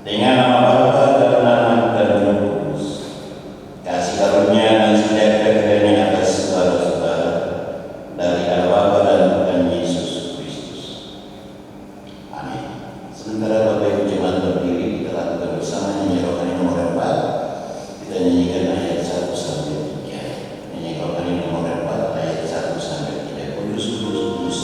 Dengan nama Bapa dan Anak dan Roh Kudus. Kasih karunia dan sejahtera kiranya atas saudara-saudara dari Allah Bapa dan Tuhan Yesus Kristus. Amin. Sementara Bapak Ibu jemaat berdiri, kita lakukan bersama nyanyi rohani nomor 4. Kita nyanyikan ayat 1 sampai 3. Nyanyi rohani nomor 4 ayat 1 sampai 3. Kudus, kudus, kudus.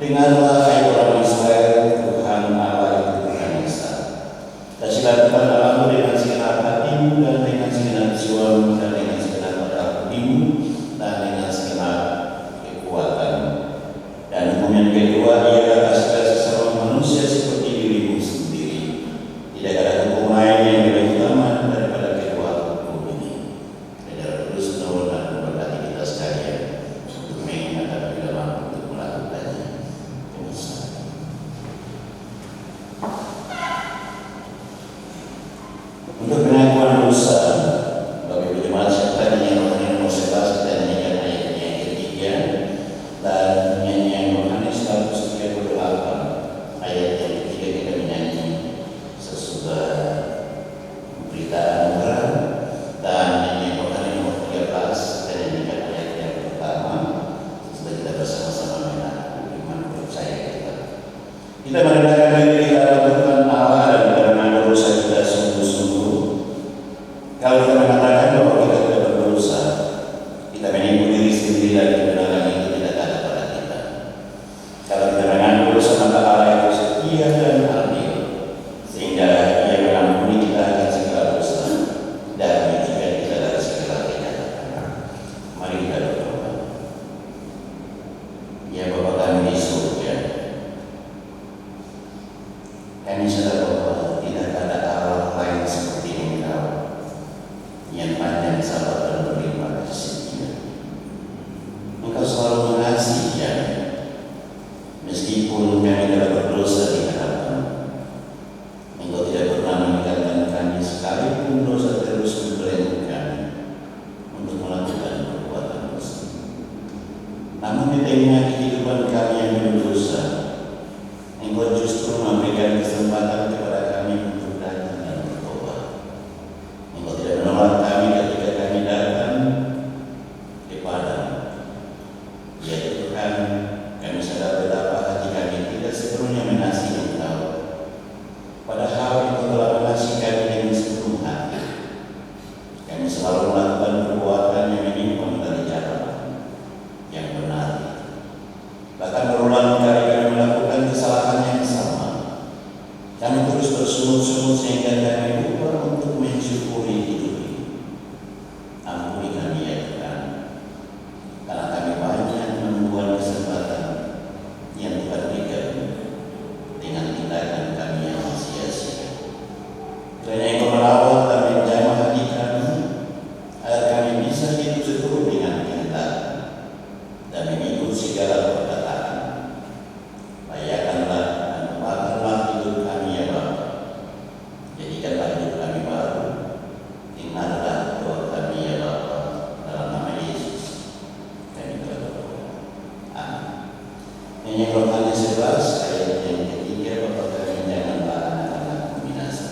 Dengarlah hai orang Israel, Tuhan Allah itu Tuhan Esa. Kasihlah Tuhan Allahmu dengan segenap hatimu dan dengan segenap jiwamu dan dengan segenap akal budimu dan dengan segenap kekuatanmu. Dan hukum yang kedua ialah kasihlah sesama manusia seperti dirimu sendiri. Tidak ada hukum lain yang lebih utama daripada kedua hukum ini. Saudara Kudus menolong dan memberkati kita sekalian untuk mengingat dan bila mampu untuk melakukannya. Untuk pengakuan dosa, Bapak Ibu jemaat pentingnya kehidupan kami yang berdosa, Engkau justru memberikan kesempatan kepada kami untuk datang dan bertobat. Engkau tidak menolak kami ketika kami datang kepada-Mu. Ya Tuhan, kami sadar betapa hati kami tidak sepenuhnya mengasihi Engkau. Padahal Engkau telah mengasihi kami dengan sepenuh hati. Kami selalu melakukan perbuatan yang menyimpang dari jalan yang benar. Bahkan berulang kali kami melakukan kesalahan yang sama. Kami terus bersungut-sungut sehingga kami lupa untuk mensyukuri hidup ini. Ampuni kami ya Tuhan, karena kami banyak menemukan kesempatan yang Tuhan berikan dengan tindakan kami yang sia-sia. Kiranya Engkau merawat dan menjamah hati kami, agar kami bisa hidup seturut dengan kehendak dan mengikut segala perkataan. Layakanlah dan ubahkanlah hidup kami ya Bapa. Jadikanlah hidup kami baru. Dengarlah doa kami ya Bapa, dalam nama Yesus kami berdoa. Amin. Nyanyi Rohani 11 ayat yang ketiga, Bapa kami janganlah anak-anakmu binasa.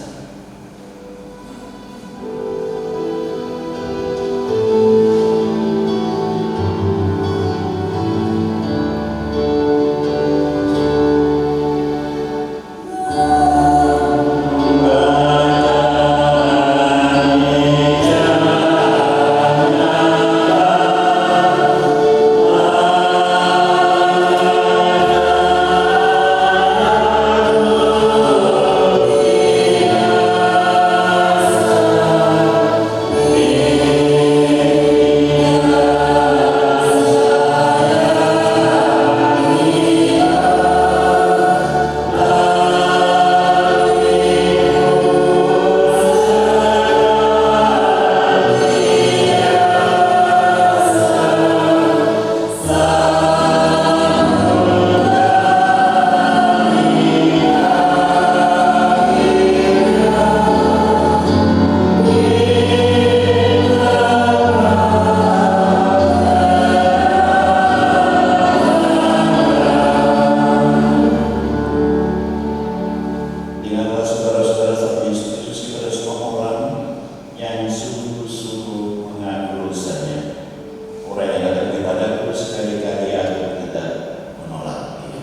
Dengarlah saudara-saudara satu institusi kepada semua orang yang sungguh-sungguh mengaku dosanya. Orang yang datang kepadaku sekali-kali aku tidak menolak dia.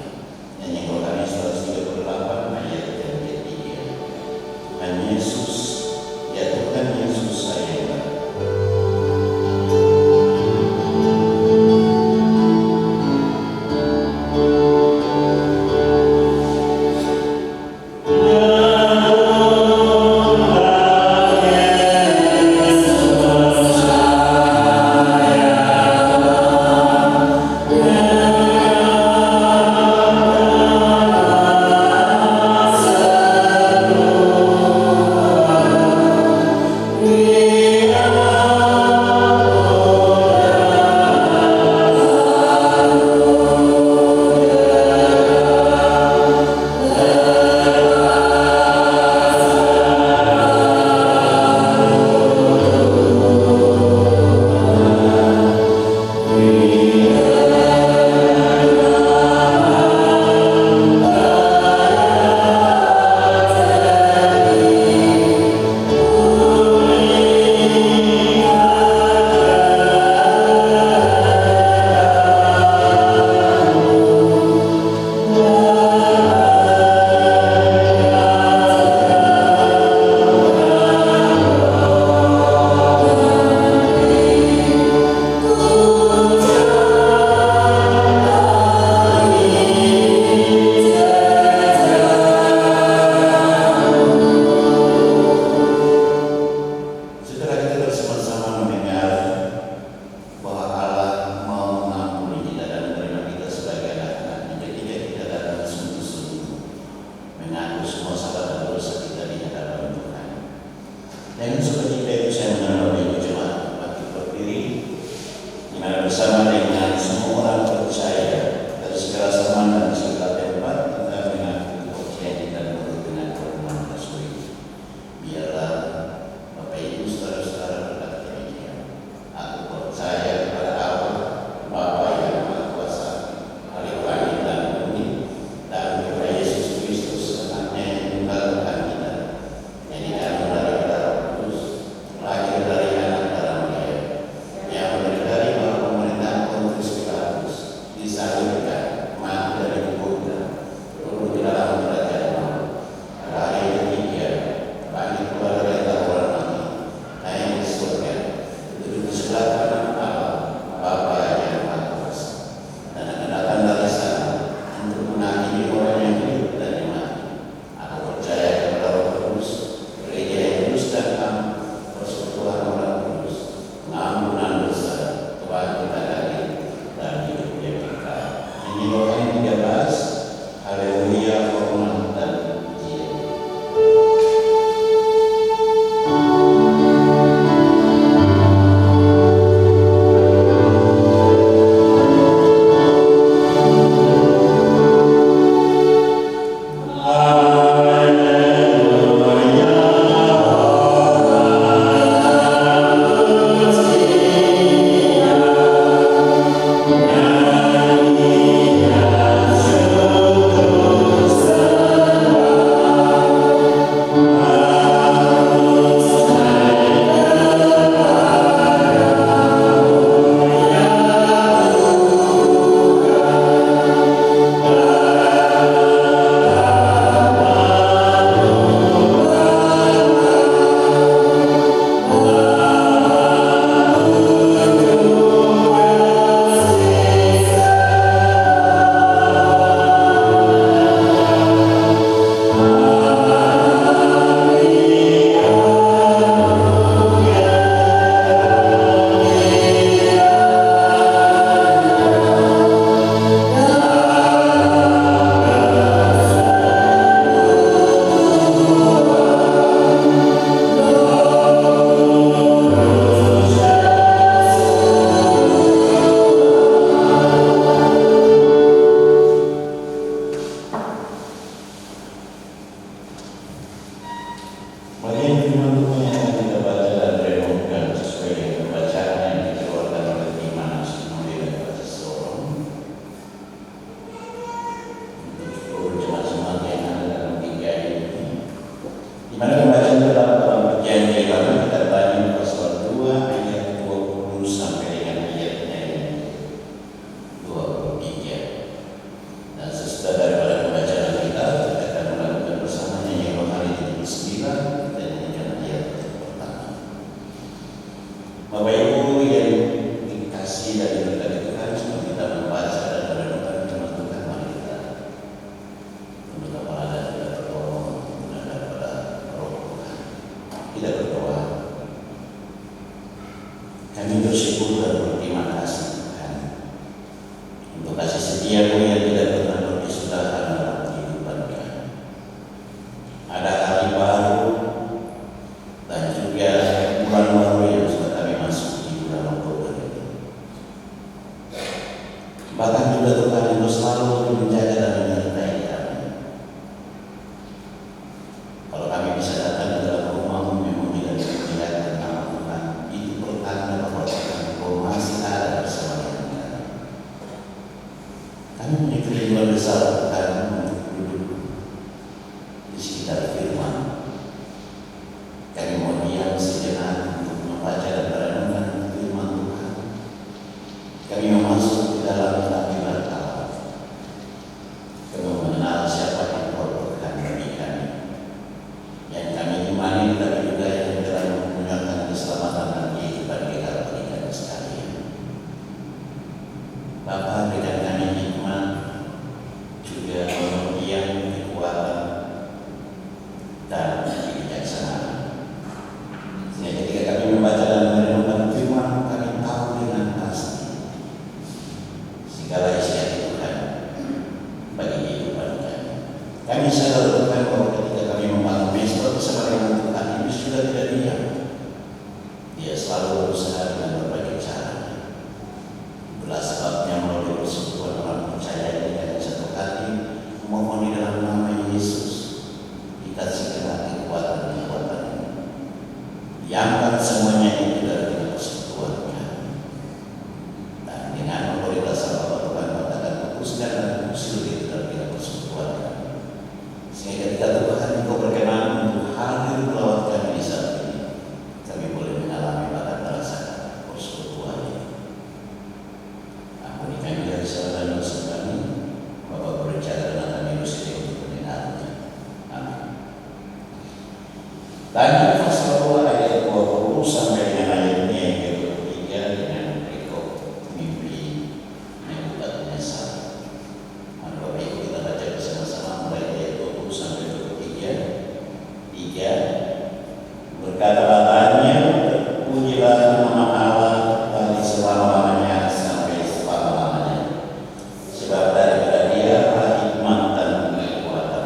Nyanyi Rohani 138 ayat yang ketiga. Tuhan Yesus, ya Tuhan Yesus sayanglah. Dan seketika itu saya mengenal Bapak Jemaat Baptis berdiri di mana bersama dengan semua orang percaya dari segala zaman dan segala tempat kita mengaku kepercayaan kita menurut dengan firman Rasul. Biarlah Bapak Ibu saudara-saudara berkata demikian. Aku percaya kepada Allah Bapa yang Maha Kuasa, Bapak Ibu yang dikasih dari berkat Tuhan, semua kita membaca dan merenungkan firman Tuhan, mari kita tunduk kepala dan kita berdoa menghadap pada Roh Tuhan. Kita berdoa. Kami bersyukur dan berterima kasih Tuhan untuk kasih setia-Mu yang tidak pernah berkesudahan dalam kehidupan kami. Ada hari baru dan juga bulan baru yang sudah kami masuk di bulan Oktober ini. Bahkan juga Tuhan Engkau selalu menjaga dan menyertai kami. Kalau kami bisa datang ke dalam rumah-Mu memang tidak melihat nama Tuhan, itu pertanda bahwa Tuhan Engkau masih ada bersama dengan kami. Kami punya kerinduan besar Tuhan untuk duduk di sekitar firman. Kami mau diam sejenak untuk membaca dan merenungkan firman Tuhan. Kami mau masuk ke dalam hadirat Allah. Kami mau mengenal siapa yang Tuhan bagi kami. Yang kami imani tapi juga yang telah mempunyai keselamatan dan kehidupan kita bagi kami sekalian. Bapa, berikan kami hikmat, juga kemudian kekuatan dan kebijaksanaan. Sehingga ketika kami membaca dan merenungkan firman, kami tahu dengan pasti segala isi Tuhan bagi kehidupan kami. Kami sadar Tuhan bahwa ketika kami membangun mesbah bersama dengan Tuhan, itu sudah tidak diam. Dia selalu berusaha dengan berbagai cara. Itulah sebabnya melalui persekutuan orang percaya dengan satu hati memohon di dalam nama Yesus, dikasihkan kekuatan-kekuatan, diangkat semuanya itu dari persekutuannya, dan dengan otoritas Bapa Tuhan katakan putuskan dan usir itu dari persekutuannya, sehingga ketika Tuhan Engkau berkenan untuk hadir melawat kami di saat ini, kami boleh mengalami bahkan merasakan persekutuan ini. Ampuni kami dari segala dosa kami, Bapa berbicara dengan kami bersedia untuk mendengarnya. Amin. Lanjut pasal 2 ayat 20 sampai dengan ayatnya yang ke-23 dengan berikut mimpi Nebukadnezar. Mari Bapak Ibu kita baca bersama-sama mulai ayat 20 sampai 23. 3. Berkatalah Daniel, terpujilah nama Allah dari selama-lamanya sampai selama-lamanya, sebab daripada Dia adalah hikmat dan kekuatan.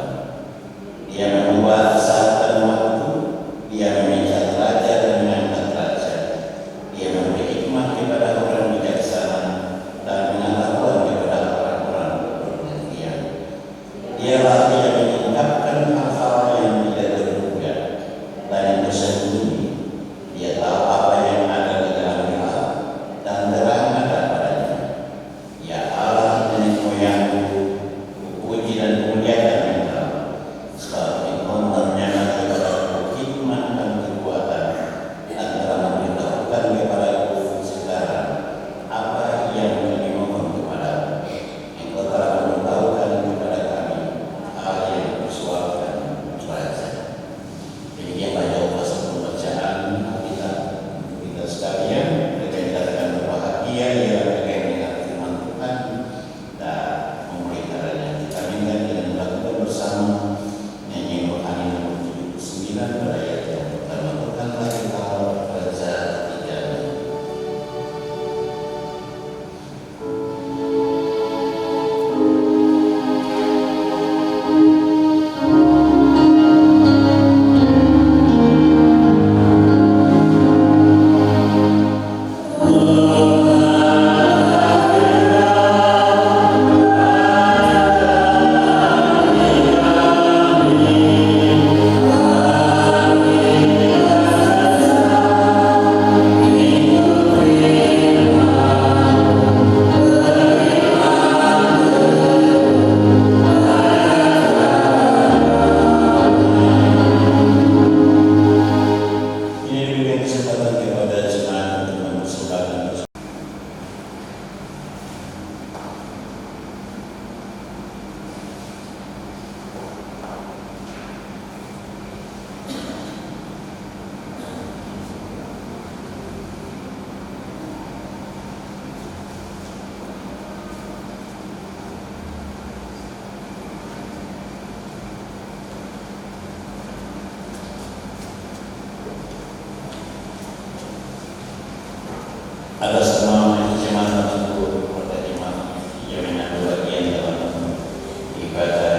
Dia membuat saat dan waktu, Dia memijak raja dan mengangkat raja. Dia memberi hikmat kepada orang bijaksana dan pengetahuan kepada orang-orang berpengertian. Dialah yang mengungkapkan hal-hal yang tidak terduga dan yang tersembunyi. Dia tahu apa yang ada di dalam gelap dan terang ada padanya. Ya Allah nenek moyangku, puji dan muliakan Engkau, sebab Engkau menyatakan kepadaku hikmat dan kekuatan, dan telah memberitahukan kepadaku sekarang apa yang kami mohon kepadamu. Engkau telah memberitahukan kepada kami hal yang dipersoalkan raja. Demikian banyak pasal pembacaan atas nama kecamatan Teguh, Kota Jemaat yang mengambil bagian dalam ibadah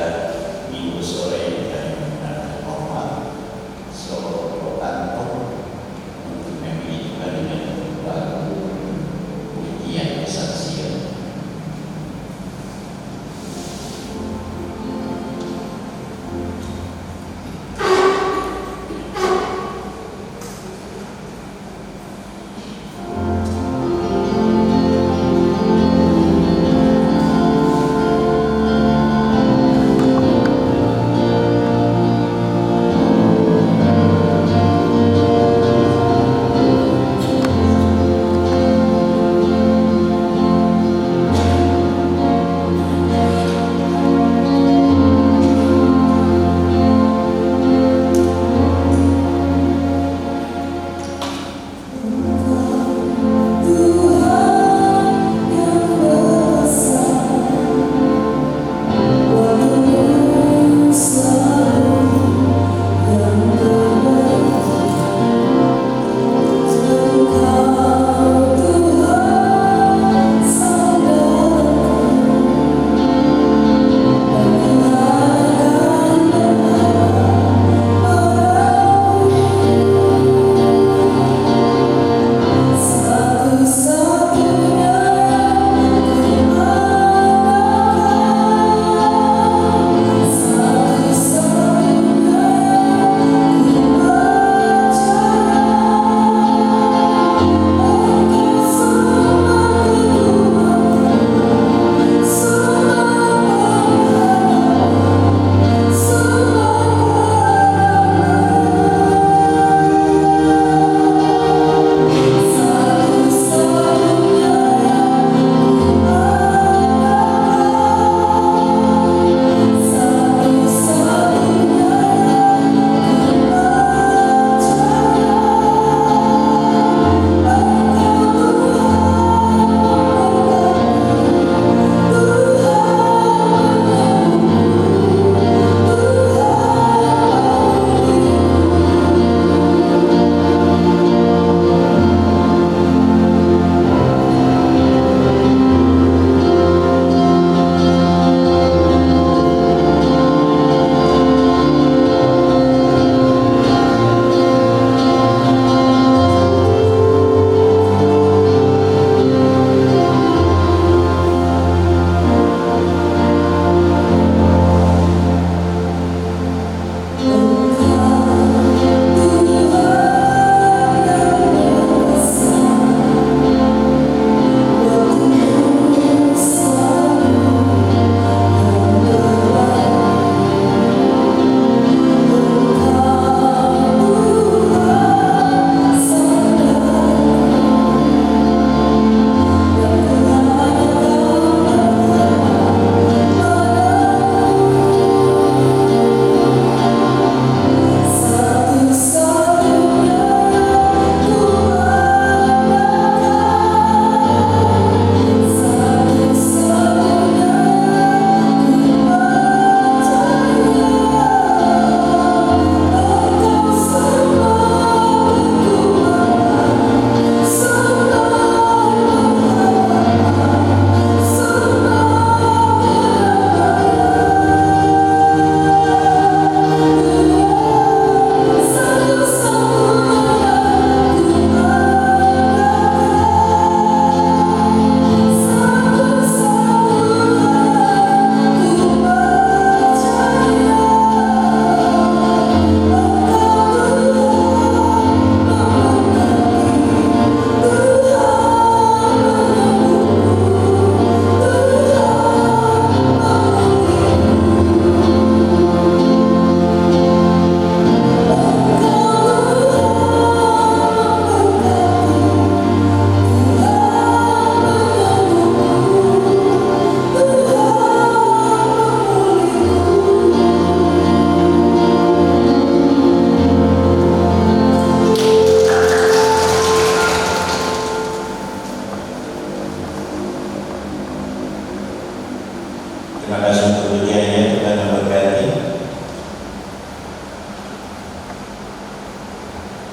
Minggu sore dan hormat seluruh kantor untuk memilihkan dengan lagu pujian kesaksian. Terima kasih untuk pujiannya, Tuhan memberkati.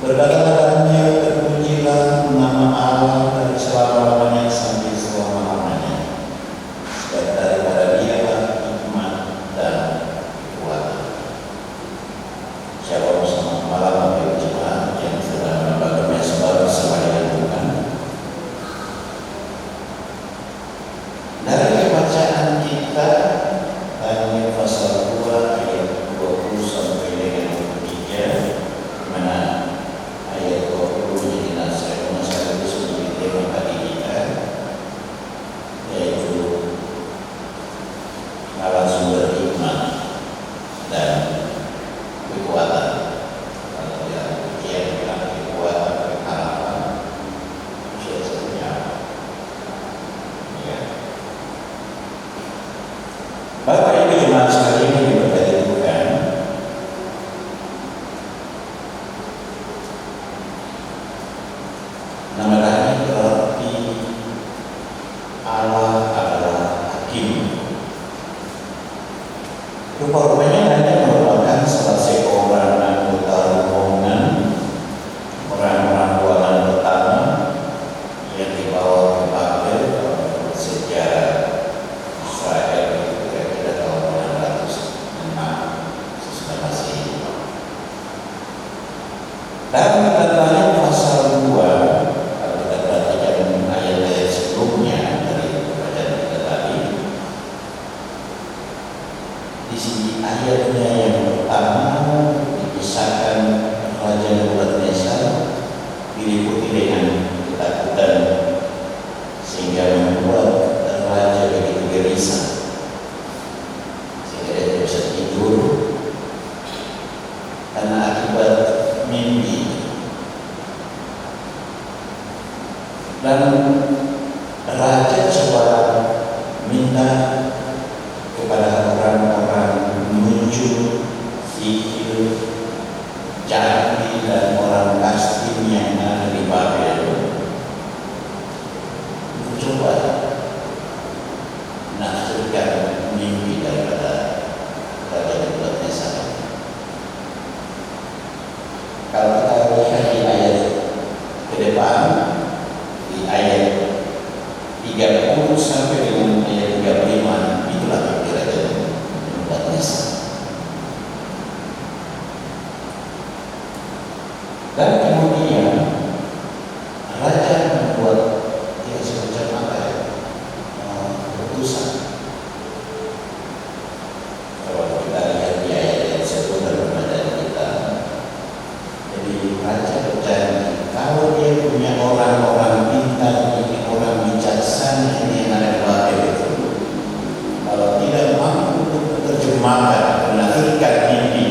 Berkata-katanya terpujilah nama Allah dari selalu Dan raja coba minta kepada orang-orang muncul sihir, candi dan orang Kastim yang ada di Babel untuk coba menafsirkan mimpi daripada Raja Nebukadnezar. Kalau kita lihat di ayat ke depan, di ayat 30 sampai dengan ayat 35, itulah mimpi Raja Nebukadnezar. Dan kemudian raja membuat semacam apa ya, keputusan. Kalau kita lihat di ayat sebelum daripada kita, jadi raja berjanji kalau dia punya orang-orang pintar, orang bijaksana ini yang ada di Babel itu, kalau tidak mampu untuk menerjemahkan, menafsirkan mimpi,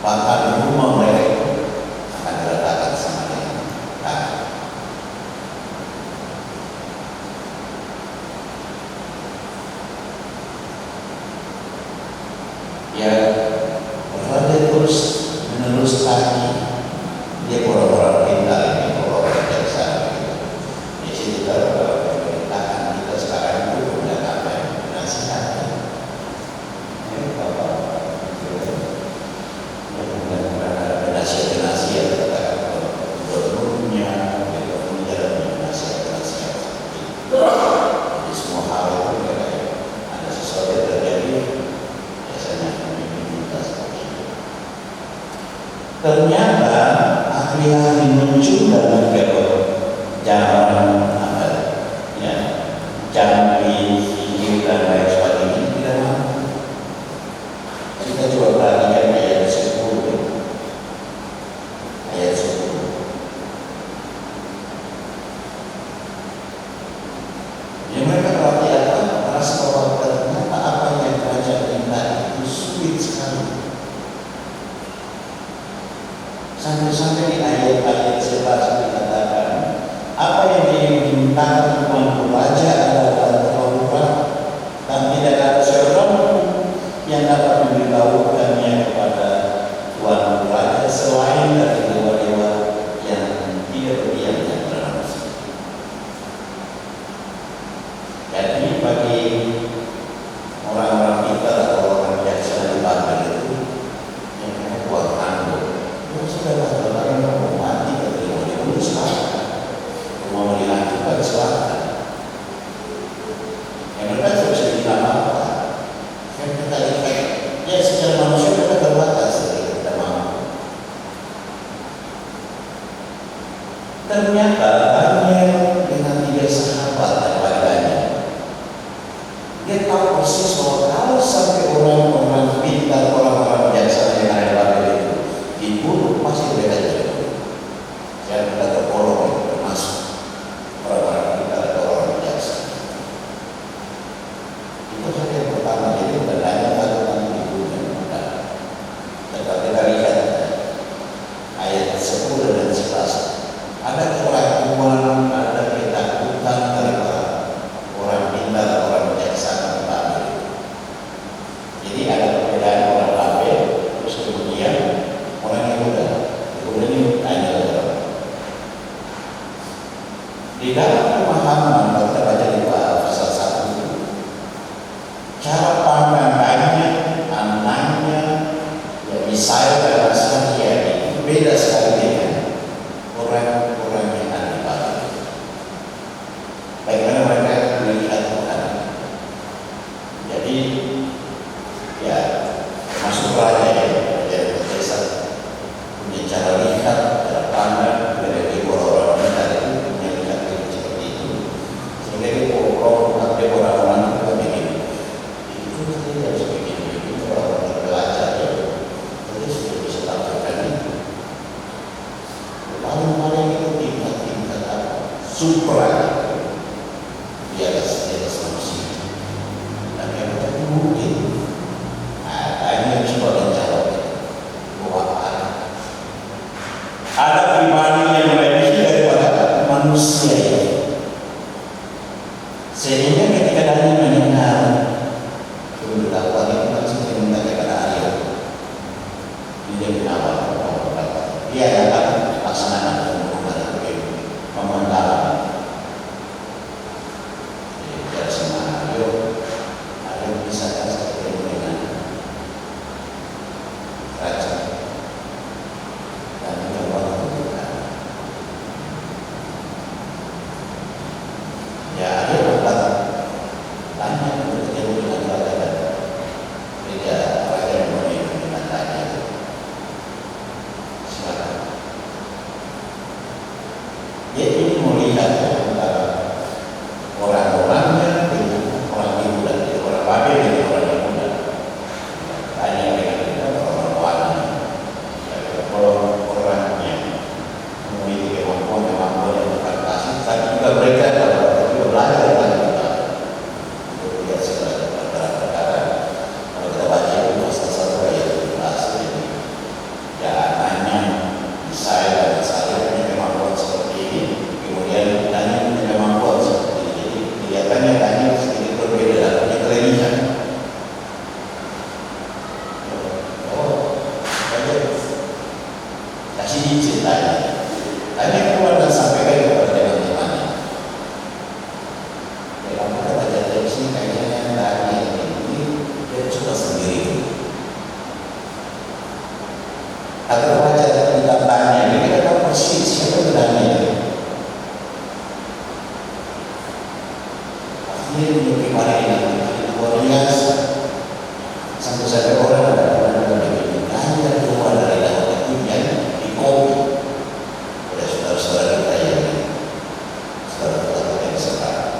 bahkan rumah mereka akan diletakkan sama dengan tanah. Ya, raja terus menerus lagi. Dia orang-orang pintar ini, orang-orang bijaksana. Di sini kalau pemerintahan kita sekarang itu punya apa yang menasihatkan. Ini apa? Nasihat-nasihat katakan gubernurnya, nasihat-nasihat seperti itu. Jadi semua hal itu ada sesuatu yang terjadi, biasanya meminta seperti itu. Ternyata ahli-ahli muncul dalam zaman apa ya, candi, sihir dan lain sebagainya tidak mampu. Kita coba perhatikan ayat 10. Ayat 10. Yang mereka perhatikan merasa bahwa ternyata apa yang raja minta itu sulit sekali. Sampai-sampai di ayat-ayat 11 dikatakan apa yang dimintakan Tuan Raja adalah terlalu berat dan tidak ada seorang yang dapat memberitahukannya kepada Tuan Raja selain dari dewa-dewa yang tidak berdiam di antara manusia. Jadi bagi orang-orang kita atau orang bijaksana di Babel itu yang mereka buat tanduk, ya sudah orang yang mau mati ketika mau dibunuh silahkan, mau dilanjutkan silahkan. Yang mereka tidak bisa bilang apa. Yang kita lihat, ya secara manusia kita terbatas, kita mampu. Ternyata Daniel dengan 3 sahabat dan warganya, dia tahu persis bahwa kalau sampai orang-orang pintar, orang-orang bijaksana yang ada di Babel itu dibunuh, pasti mereka jadi bunuh. Jangan kita terpolong, termasuk orang-orang pintar atau orang bijaksana. Itu saja yang pertama. Jadi bukan hanya kata-kata dibunuh, bukan. Tetapi kita lihat ayat 10 dan 11. Ada keraguan, ada ketakutan daripada orang pintar, orang bijaksana di Babel. Jadi ada perbedaan orang Babel, terus kemudian orang Yehuda. Yehuda ini hanya orang. Di dalam pemahaman kalau kita baca di pasal 1, cara pandangannya, anaknya, ya Misael dan Asaria itu beda sekali dengan orang-orang yang ada di Babel. Bagaimana mereka melihat Tuhan. Jadi ya masuk raja ya, jadi Nebukadnezar punya cara lihat, cara pandang dari orang-orang pintar itu punya lihat seperti itu. Sehingga dia orang-orang itu begini. Itu tadi harus begini, itu orang-orang belajar ya. Jadi sudah bisa tampilkan itu. Paling-paling itu tingkat apa? Supra di atas manusia. Dan yang tadi mungkin tanya coba menjawab bahwa ada pribadi yang manusia itu. Sehingga ketika Daniel mendengar itu dakwah itu langsung diminta kepada Arya. Dia kenapa? Dia dapat laksanakan hukuman pemendalam. Jadi dia sama Arya bisa ketemu dengan raja dan mencoba menentukan. Ya Arya dapat tanya untuk ketemu dengan raja dan raja memenuhi dengan tanya itu. Silakan. Dia ingin melihat antara orang-orangnya dengan orang Yehuda, orang Babel dengan orang Yehuda. Tanya mereka orang-orangnya, orang-orangnya memiliki kemampuan yang berkasih, tapi juga mereka juga belajar tentang kita untuk lihat segala perkara-perkara. Kalau kita baca itu pasal 1 ayat 17 ini, ya tanya saya dan saya punya kemampuan seperti ini, kemudian tanya punya kemampuan seperti ini. Jadi kelihatannya tanya sedikit berbeda dalam kelainan. Kasih izin tanya keluar dan sampaikan kepada teman-temannya. Ya kamu kata dari sini kayaknya tanya ini dia coba sendiri. Agar baca tentang tanya ini kita tahu persis siapa yang tanya. Akhirnya ini kemarin ini luar biasa. Sampai orang ada begini tanya keluar dari dalam hatinya di kopi oleh saudara-saudara kita yang saudara-saudara yang sekarang.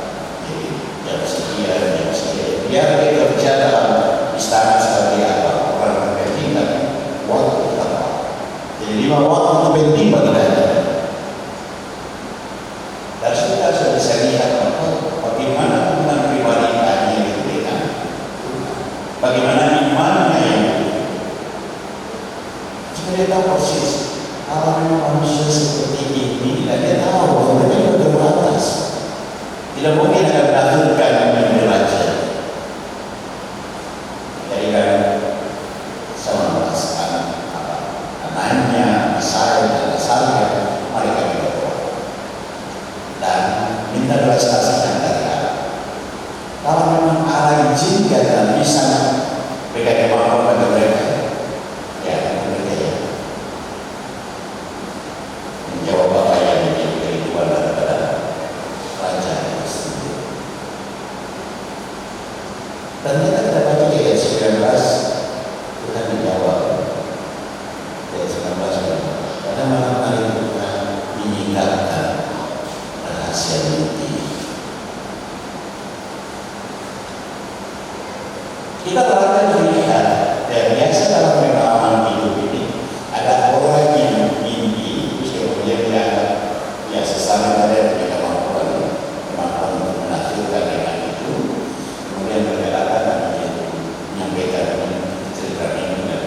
Jadi jam sekian biar kita bicara dalam istana sebagai apa orang penting tapi waktu apa. Jadi 5 waktu itu penting bagi kita. Dan kita sudah bisa lihat bagaimana hubungan pribadi tanya itu dengan bagaimana imannya yang jika dia tahu persis alam manusia seperti ini dan dia tahu bahwa mereka sudah terbatas, tidak mungkin akan menakutkan menjadi raja. Jadi kan sama merasakan anaknya, saya dan saya mereka berdoa dan minta belas kasihan dari Allah. Kalau memang Allah izinkan dan bisa berikan kemampuan pada mereka, ya mereka ya menjawab apa yang menjadi kehidupan daripada raja itu sendiri. Dan kita tidak baca ayat 19 Tuhan menjawab ayat 19 pada malam hari Tuhan menyingkapkan rahasia mimpi. Kita akan melihat dan biasa dalam pengalaman hidup ini ada orang yang mimpi kemudian dia ya sesama ada punya kemampuan untuk menafsirkan dengan itu, kemudian berkata dan menyampaikan cerita ini dan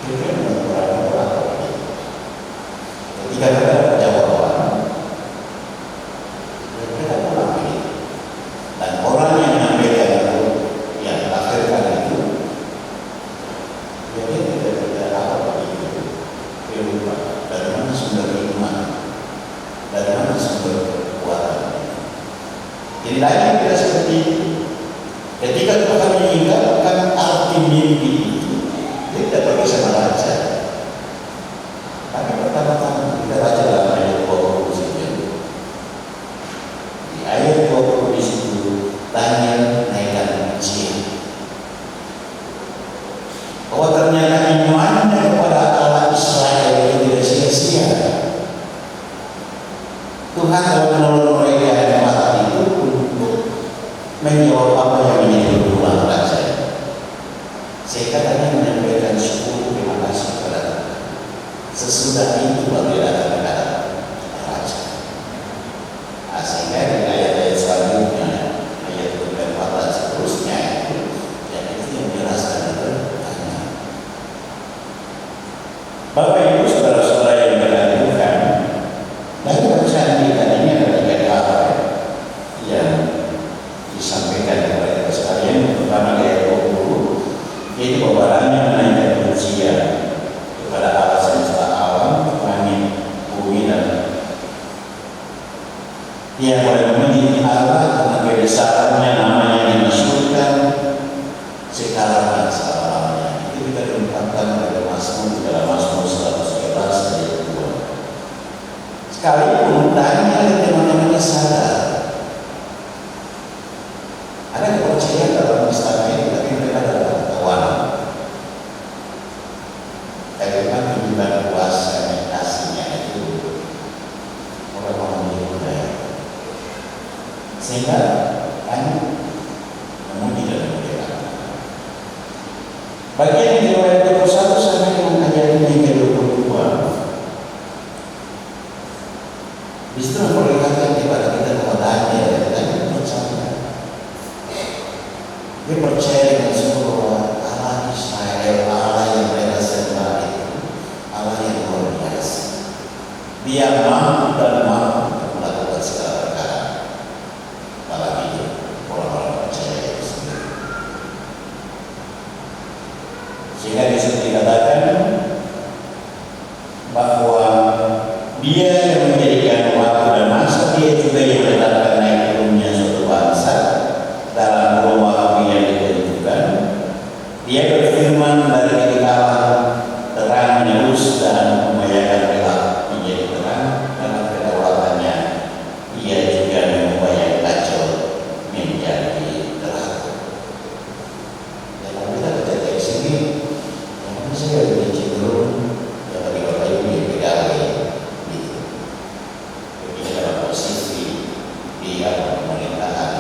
kemudian orang-orang itu ketika mereka jawaban mereka pulang begitu dan orang yang menyampaikan itu yang menafsirkan itu dia tidak apa begitu kehidupan dari mana sumber iman, dari mana sumber kekuatan. Jadi lain tidak seperti itu. Ketika Tuhan meninggalkan arti mimpi itu, dia tidak pergi sama raja. Tapi pertama-tama kita baca dalam ayat 20 situ. Di ayat 20 di situ Daniel naikkan ujian. Bahwa ternyata imannya kepada Allah Israel itu tidak sia-sia. Tuhan telah menolong mereka yang mata itu untuk menjawab apa yang menjadi kebutuhan raja. Sehingga tadi menyampaikan syukur terima kasih kepada Tuhan. Sesudah itu baru datang kepada raja. Sehingga di ayat-ayat selanjutnya ayat 14 seterusnya yang itu yang menjelaskan itu tanya. Bapak Ibu saudara-saudara yang berkata dari bacaan kita Dia boleh memiliki Allah dengan kebesarannya, namanya dimasyhurkan sekarang dan selama-lamanya. Itu kita diungkapkan oleh Mazmur dalam Mazmur 111 ayat 2. Sekalipun tanya teman-teman sadar ada kepercayaan dalam istana ini, tapi mereka adalah kawan. Bagaimana tunjukkan kuasa meditasinya itu orang-orang di budaya. Sehingga namun tidak membedakan. Bagian di riwayat 21 sampai dengan ayat yang ke-22 justru memperlihatkan kepada kita bahwa Daniel percaya. Dia percaya dengan sungguh bahwa Allah Israel, Allah yang mereka sembah itu Allah yang luar biasa. Dia mampu dan mampu untuk melakukan segala perkara dalam hidup orang-orang percaya itu sendiri. Sehingga bisa dikatakan bahwa dia yang menjadikan waktu dan masa, dia juga yang menetapkan naik turunnya suatu bangsa dalam kurun waktu yang ditentukan. Dia berfirman dari kekekalan terang menerus dan membahayakan gelap menjadi terang dalam kedaulatannya. Ia juga membayang kacau menjadi terang. Dan kalau kita baca teks ini, yang saya lebih cenderung yang bagi Bapak Ibu yang pegawai gitu. Jadi dalam posisi dia pemerintahan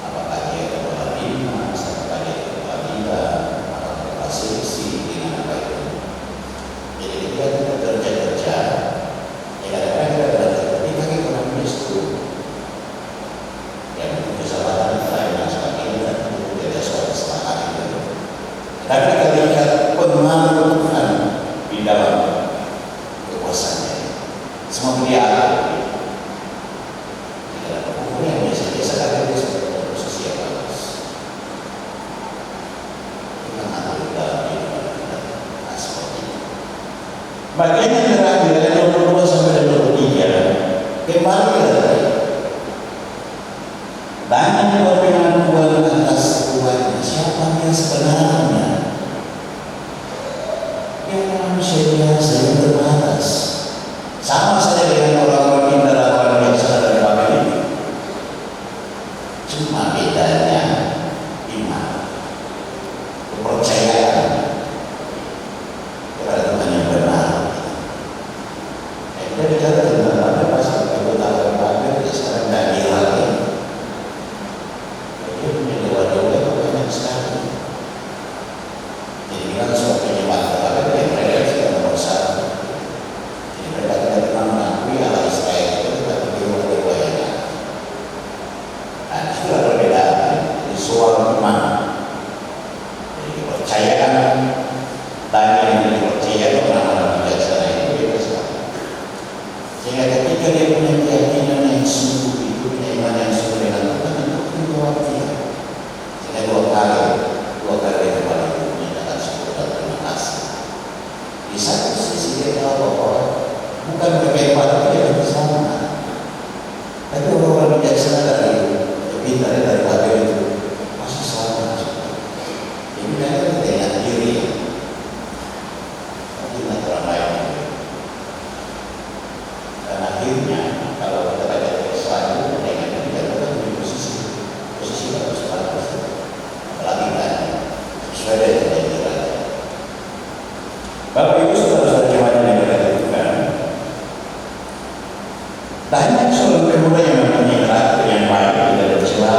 apakah dia kepala dinas, apakah dia kepala bidang, apakah kepala seksi dengan apa itu. Jadi ketika kita kerja-kerja, ya kadang-kadang kita belajar, kita ekonomi itu yang kesalahan lain dan sebagainya, dan itu tidak suatu kesalahan itu. Tapi kita lihat pengaruh Tuhan di dalam kekuasaannya. Semua dia ada. Yang biasa-biasa kadang dia seperti posisi yang bagus. Itu yang ada di dalam kehidupan kita. Nah, seperti itu. Bagian yang terakhir dari 22 sampai 23 kembali lagi. Banyak pengakuan atas Tuhan. Siapa yang sebenarnya? Yang manusia biasa yang terbatas. Sama saja dengan orang-orang pintar dan orang biasa dari Babel ini. Cuma bedanya iman, kepercayaan kepada Tuhan yang benar. Kita bicara tentang Babel pas kita tahu Babel, sekarang Daniel lagi. Itu punya dewa-dewa itu banyak sekali. Jadi bilang soal penyembah Babel yang mereka sudah nomor 1. Jadi mereka tidak pernah mengakui Allah Israel itu tetapi dewa-dewa yang ada. Nah, itulah perbedaan dari soal iman. Jadi kepercayaan tanya yang dipercaya orang-orang bijaksana itu beda sekali. Sehingga ketika dia punya keyakinan yang sungguh, itu punya iman yang sungguh dengan Tuhan, itu menjawab dia. Sehingga dua kali dia kembali menyatakan syukur dan terima kasih. Di satu sisi dia tahu bahwa bukan kebaikan dia bersama, tapi orang-orang bijaksana dari pintar dari Babel itu masih sama. Jadi mereka tidak ingat diri, tapi ingat orang lain. Dan akhirnya kalau kita baca teks selanjutnya dengan kita akan di posisi bagus-bagus, apalagi kan sesuai dengan yang kita lihat. Bapak Ibu saudara-saudara jemaat yang diberkati, banyak seorang pemuda yang mempunyai karakter yang baik, tidak tercela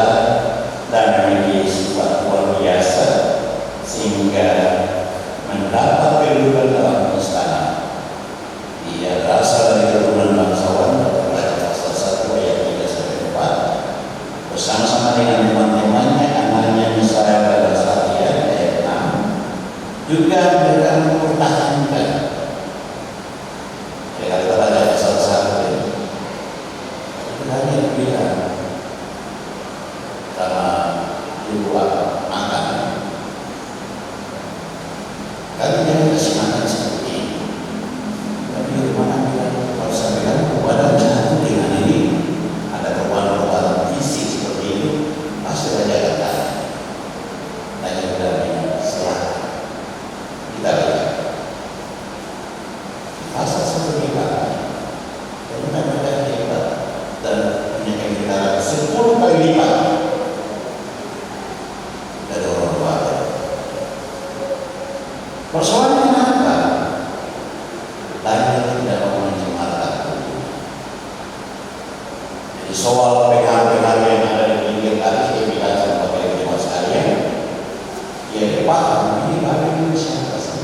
pasal satu lipat, dan mereka hebat dan punya kemungkinan 10 kali lipat dari orang tua. Persoalannya apa? Daniel tidak mau mencemarkan. Jadi soal pegang-pegang yang ada di pinggir tadi saya bilang sama Bapak Ibu sekalian, ya paham ini bagi Indonesia pasti.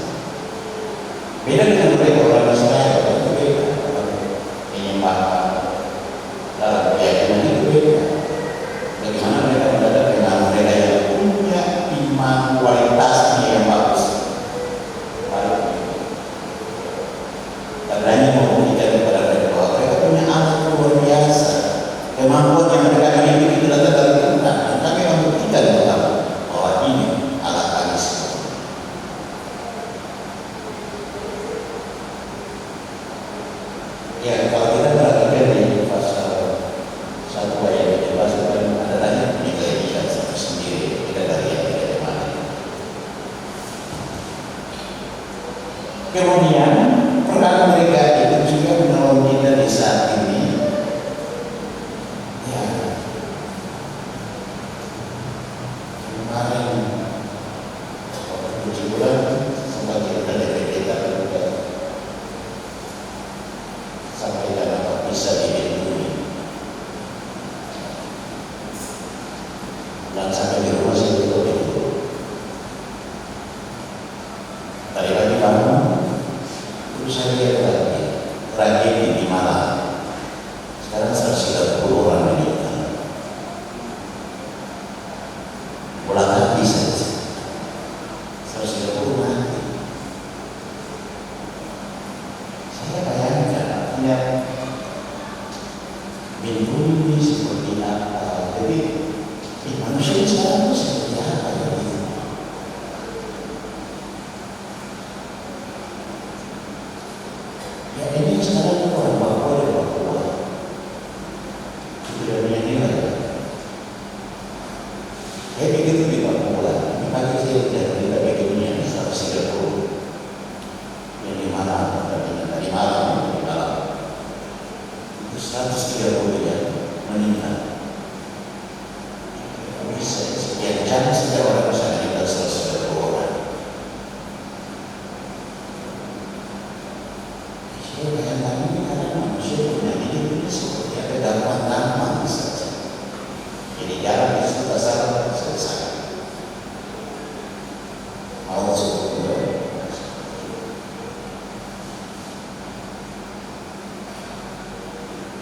Beda dengan mereka orang Israel, itu beda. Penyembahan dalam keyakinan itu beda. Bagaimana mereka mendapat dengan mereka yang punya iman kualitasnya yang bagus. Karena membuktikan kepada mereka bahwa mereka punya anak luar biasa, kemampuan yang mereka miliki itu datang dari Tuhan. Dan kami membuktikan bahwa ini anak kami semua. Ya, kalau kita perhatikan di pasal 1 ayat 17 kan ada banyak penilaian satu sendiri, tidak dari yang tidak dimana. Kemudian peran mereka itu juga menolong kita di saat ini. Ya, kemarin waktu 7 bulan sempat kita dari kita juga sampai dapat bisa dilindungi dan sampai di rumah saya itu. Tadi pagi bangun, terus saya lihat lagi tragedi di Malang. Sekarang 130 orang meninggal. Bulan hati saja 130 mati. Saya bayangkan ya, minggu ini seperti apa. Jadi manusia sekarang itu seperti apa ya? Ya ini sekarang orang Papua dan Papua itu tidak punya nilai. Ya begitu di Papua, di pagi saya lihat berita begini 130 yang di Malang, dari Malang itu 130 yang meninggal. Bisa sekian jam saja orang bisa meninggal 130 orang. Saya bayangkan ini karena manusia punya hidup ini seperti ada gangguan saja. Jadi jalan di sebelah sana selesai. Mau sebetulnya.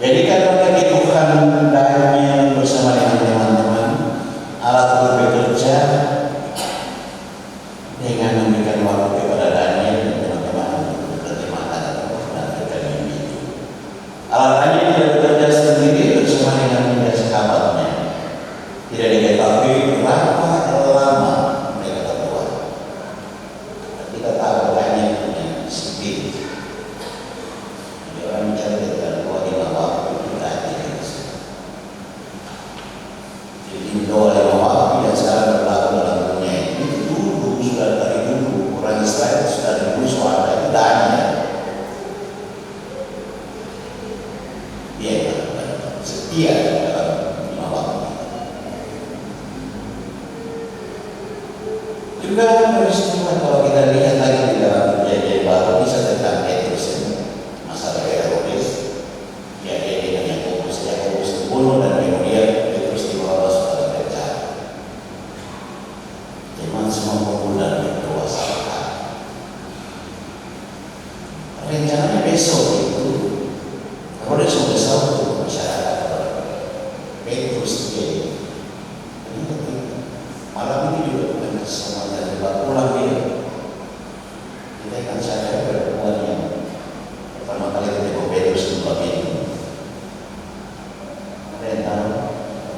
Jadi kalau bagi Tuhan Daniel bersama dengan teman-teman Allah turut bekerja dengan memberikan waktu kepada Daniel dan teman-teman untuk menerjemahkan dan berkali itu. Allah Daniel tidak bekerja sendiri bersama dengan sahabatnya. Tidak diketahui berapa lama mereka berbuat. Kita tahu Daniel punya spirit. Dia orang bicara dengan waktu kita tidak bisa. Jadi doa 5 waktu yang sekarang berlaku dalam dunia ini itu dulu sudah dari dulu orang Israel sudah dulu soal itu Daniel. Dia setia dalam 5 waktu. Juga peristiwa kalau kita lihat lagi di dalam Perjanjian Baru bisa tentang Petrus ini, masalah Herodes. Ya dengan Yakobus dibunuh dan kemudian Petrus dibawa masuk dalam penjara. Cuman semua pemuda berkuasa. Rencananya besok itu Herodes sudah satu masyarakat Petrus dia. Malam ini juga bukan semuanya dibawa pulang dia. Kita akan sadar perempuan yang pertama kali ketemu Petrus di bawah ini.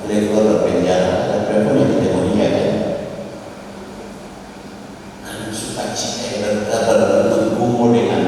Dia keluar dari penjara dan perempuan yang ditemui kan suka cita berbentuk bunga dengan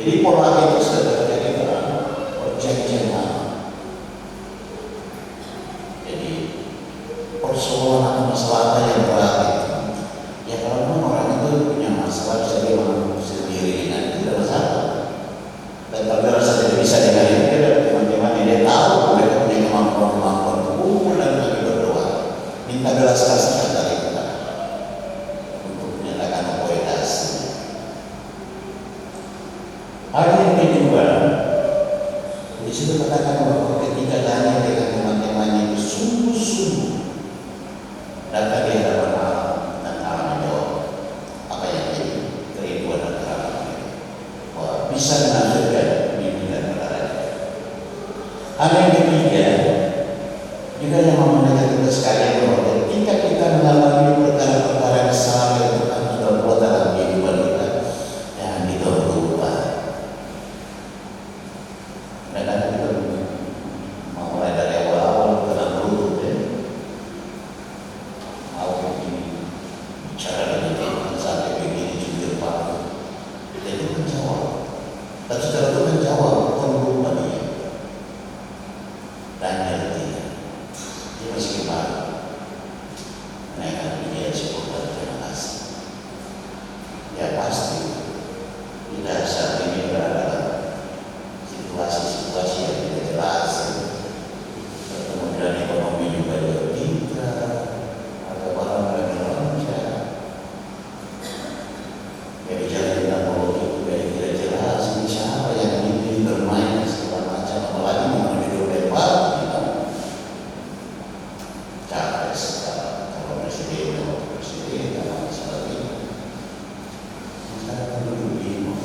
Jadi pola itu sudah terjadi dalam perjanjian lama. Jadi persoalan atau masalah apa yang berat itu, ya kalau memang orang itu punya masalah bisa dia menanggung sendiri, dan itu tidak masalah. Dan kalau dia rasa tidak bisa dengan itu, dia ada teman-teman yang dia tahu mereka punya kemampuan kumpul dan lagi berdoa, minta belas kasihan dari kita untuk menyatakan otoritas. Hal yang kedua, di situ katakan bahwa ketika Daniel dengan teman-temannya itu sungguh-sungguh datang di hadapan Allah dan Allah menjawab apa yang jadi kerinduan antara mereka, bahwa bisa menafsirkan mimpi dan perkara. Hal yang ketiga juga yang memenangkan kita sekalian bahwa ketika kita mengalami perkara-perkara kesalahan yang Tuhan sudah buat dalam kehidupan kita, jangan kita berubah. Dan kita mulai dari awal-awal kita berlutut ya. Mau begini bicara dengan Tuhan sampai begini jujur Pak. Jadi Tuhan jawab. Dan setelah Tuhan jawab, Tuhan berubah dia. Dan dia masih kembali menaikkan pujian syukur dan terima kasih. Ya pasti kita saat ini berada dalam situasi yang tidak jelas, kemudian ekonomi juga bertingkat, ada barang-barang yang loncat, ya bicara tentang politik juga yang tidak jelas, ini siapa yang ini bermain segala macam, apalagi mengenai debat, kita capres, kalau presiden, kalau sebagainya, masyarakat dulu bingung.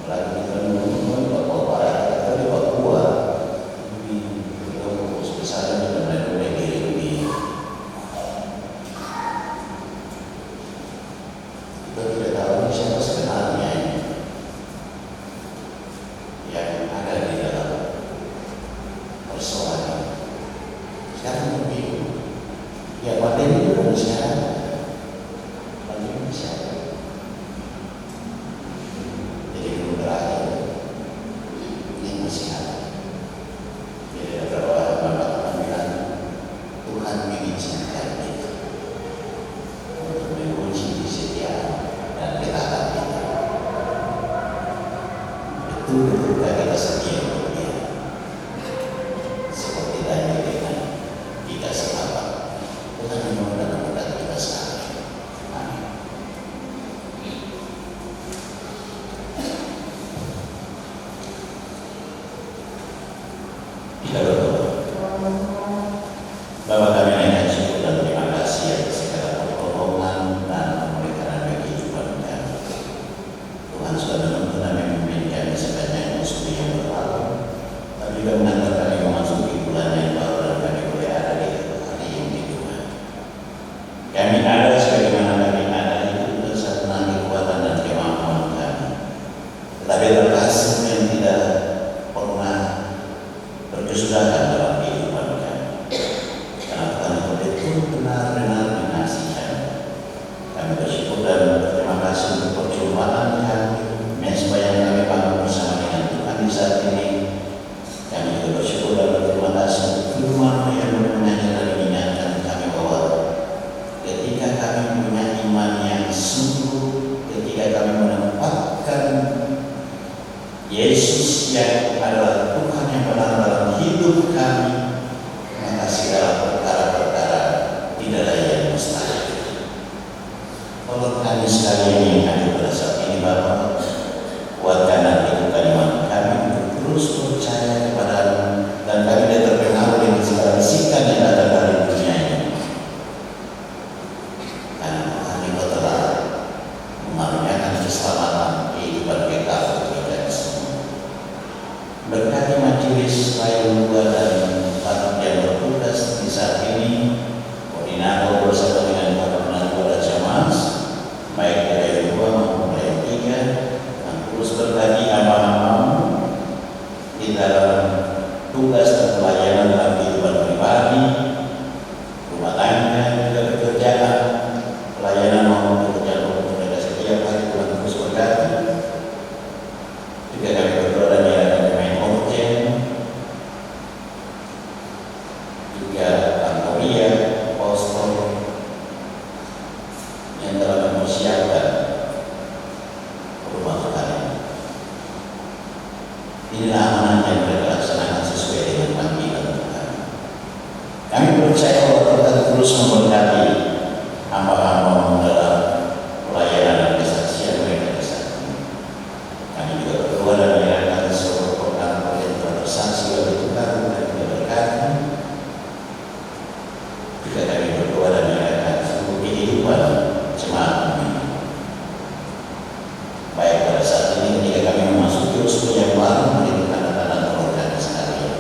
Apalagi kita menunggu Papua Barat atau di Papua, ini fokus besar dan mulai diri. Kita tidak tahu siapa sebenarnya yang ada di dalam persoalan ini. Sekarang bingung. Ya pandemi itu kan sekarang. Pandemi siapa? Yang masih ada. Jadi ada beberapa panggilan Tuhan mengizinkan itu untuk menguji kesetiaan dan ketaatan kita. Betul-betul kita setia untuk dia. Seperti Daniel dengan kita sahabat. Tuhan memudah-mudahan kita sekarang. Amin. Kita berdoa. Bapa kami yang syukur dan terima kasih atas segala pertolongan dan pemeliharaan bagi kehidupan kami. Tuhan sudah menuntun kami memimpin kami sepanjang musim yang berlalu, dan juga mengantar kami memasuki bulan yang baru dan kami boleh ada di hari yang kedua. Kami ada sebagaimana kami ada itu berdasarkan kekuatan dan kemampuan kami. Tetapi terkasih yang tidak pernah berkesudahan dalam kehidupan kami. Karena Tuhan betul benar-benar mengasihi kami. Kami bersyukur dan berterima kasih untuk perjumpaan kami, mesbah yang kami bangun bersama dengan Tuhan di saat ini. Kami juga bersyukur dan berterima kasih untuk firman yang mengajar dan mengingatkan kami bahwa ketika kami punya iman yang sungguh, ketika kami menempatkan Yesus yang adalah Tuhan yang benar dalam hidup kami, maka segala perkara-perkara tidaklah yang mustahil. Tolong kami sekali ini hadir pada saat ini Bapa, kuatkan dan teguhkan iman kami untuk terus percaya kepada-Mu, dan kami tidak terpengaruh dengan segala bisikan yang datang dari dunia ini. Karena Tuhan Engkau telah mengaruniakan keselamatan kehidupan kita bagi kami semua. Berkati majelis lain dua dan empat yang bertugas di saat ini, koordinator bersama dengan para penanggung jamaah, baik dari Inilah amanah yang mereka laksanakan sesuai dengan panggilan Tuhan. Kami percaya bahwa Tuhan terus memberkati hamba-hamba dalam pelayanan dan kesaksian mereka di saat ini. Kami juga berdoa dan menyerahkan seluruh program yang telah bersaksi oleh Tuhan dan juga berkati. Juga kami berdoa dan menyerahkan seluruh kehidupan jemaat ini. Baik pada saat ini ketika kami memasuki usia yang baru, mari Tuhan dan tolong kami sekalian.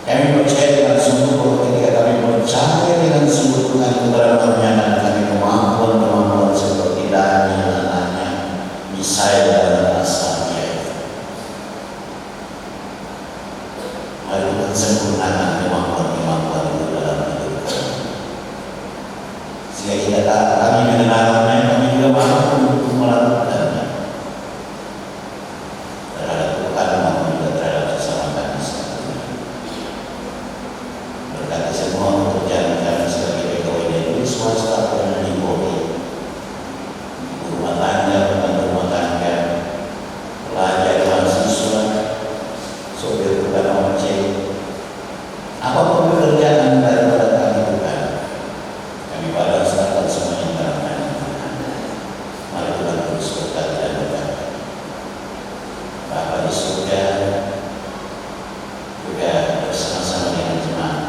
Kami percaya dengan sungguh bahwa ketika kami percaya dengan sungguh Tuhan kepada menyatakan kami kemampuan seperti Daniel anaknya, Misael dan Asapia. Mari Tuhan sempurnakan kemampuan itu dalam hidup kami. Sehingga kita kami mengenalnya, kami juga mampu untuk melakukannya terhadap Tuhan maupun juga terhadap sesama kami sekalian. Berkati semua pekerjaan kami sebagai pegawai negeri swasta dan di Polri, rumah tangga, pembantu rumah tangga, pelajar, mahasiswa, sopir tukang ojek, apapun pekerjaan daripada kami Tuhan, kami pasrahkan semuanya dalam tangan Tuhan. Mari Tuhan terus berkati dan berkati. Bapa di surga juga bersama-sama dengan jemaat.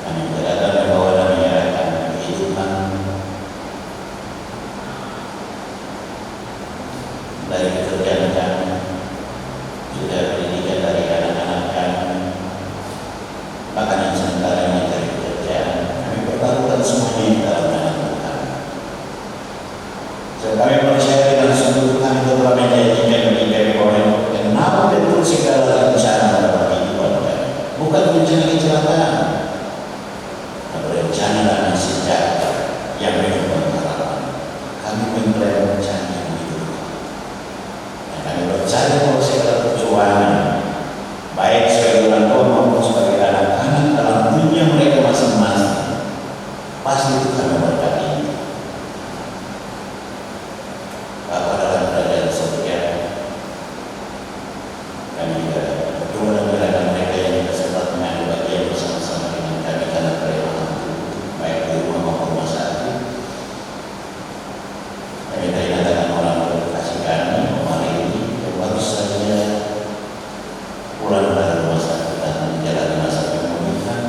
Kami berkata membawa dan menyerahkan kehidupan dari pekerjaan kami, juga pendidikan dari anak-anak kami, bahkan yang sementara ini dari pekerjaan. Kami bertaruhkan semuanya di dalam tangan Tuhan. So, kami percaya dengan sungguh Tuhan itu telah menjanjikan bagi kami bahwa kenapa betul segala rencana dalam kehidupan kami, bukan rencana kecelakaan, tapi rencana damai sejahtera yang penuh harapan. Kami mengklaim rencana yang hidup. Dan kami percaya bahwa segala perjuangan, baik sebagai orang tua maupun sebagai anak-anak dalam dunia mereka masing-masing, pasti Tuhan memberkati. Bapa dalam kerajaan surga, kami juga berdoa dan menyerahkan mereka yang bersempat mengambil bagian bersama-sama dengan kami karena kerelaan itu, baik di rumah maupun rumah sakit. Kami teringatkan orang terkasih kami kemarin ini yang baru saja pulang dari rumah sakit dan menjalani masa pemulihan.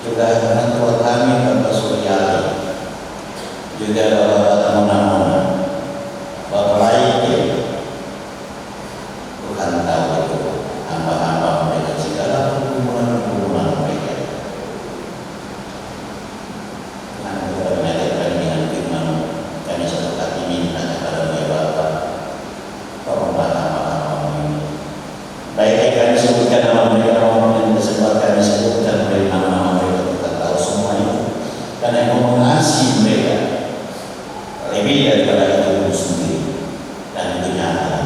Juga orang tua kami Bapak Suryali, juga Bapak Mona-Mona, Bapak Laike. Tuhan tahu itu hamba-hamba mereka, segala pergumulan mereka. Tuhan juga menyatakan dengan firman, kami satu kali minta kepada dia Bapak, tolonglah hamba-hamba ini. Baik kami sebutkan nama mereka maupun kesempatan kami sebutkan dari nama-nama mereka, Tuhan tahu semua itu. Karena yang mengasihi mereka lebih daripada itu sendiri, dan itu nyata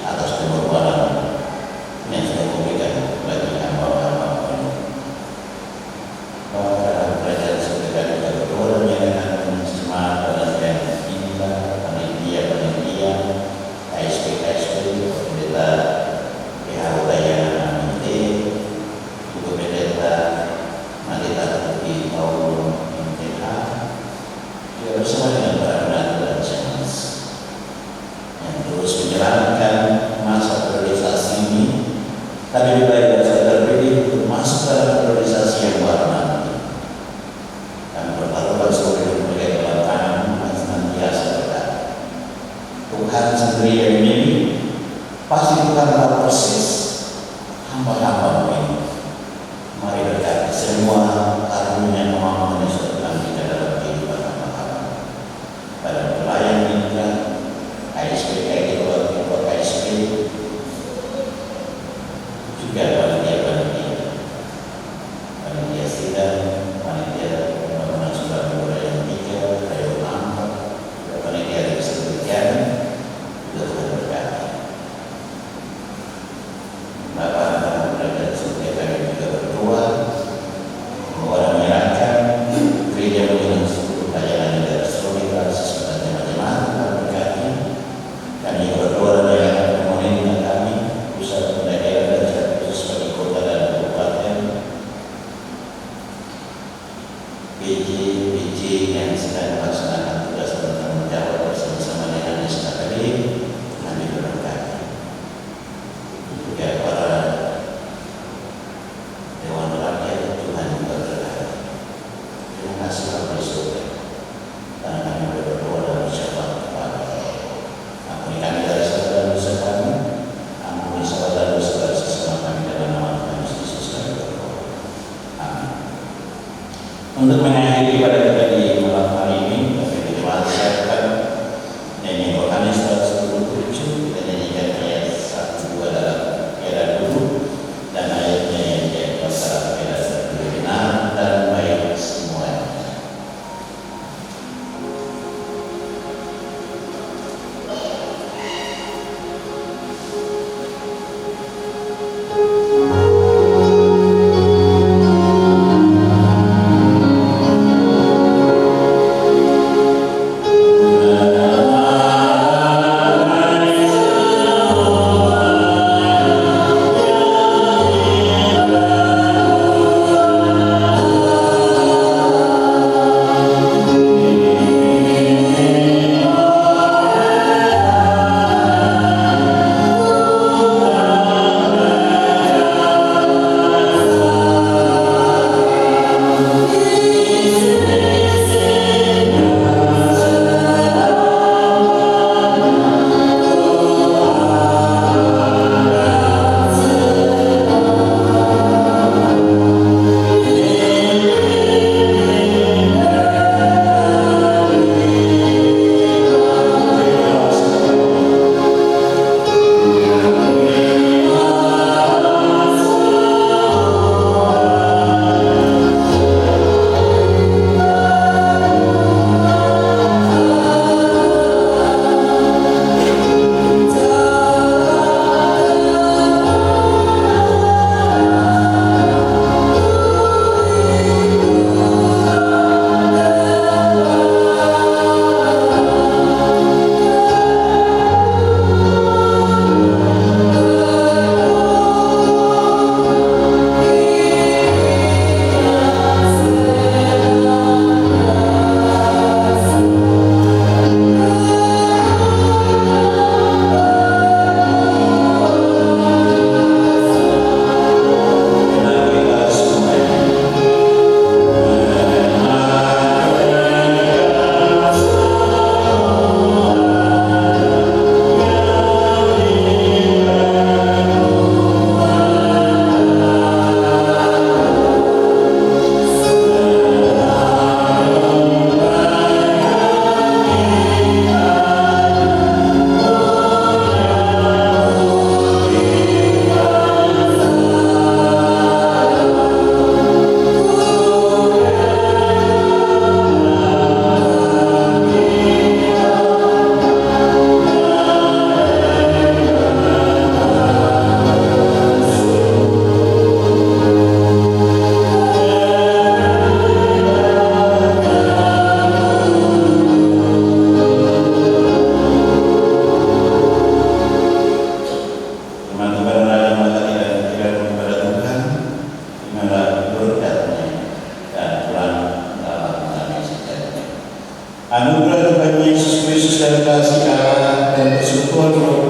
atas pengorbanan yang sudah diberikan bagi hamba-hamba ini. Bahwa dalam kerajaan surga kami juga berdoa dan menyerahkan semangat dalam yang inilah panitia, KSP, pendeta PH Udayana Minte, Ibu Pendeta Madita Tuti Paul MTH, juga bersama dengan para penata dan semas yang terus menjalankan masa priorisasi ini. Kami juga sudah terpilih untuk masuk dalam priorisasi yang baru nanti. Kami bertaruhkan seluruh hidup mereka dalam tangan Tuhan senantiasa berkati. Tuhan sendiri yang memilih, pasti Tuhan tahu persis hamba-hamba ini. Mari berkati semua karunia kemampuan yang sudah Tuhan berikan dalam kehidupan hamba-hamba. Pada pelayan kita, KSP, ketua KSP, juga panitia sidang, panitia pembangunan sumber budaya yang 3, Rayo 4, panitia dari keseluruhan, juga Tuhan berkati. Bapak dalam kerajaan surga kami juga berdoa bahwa menyerahkan dan kasih Allah dan persekutuan Roh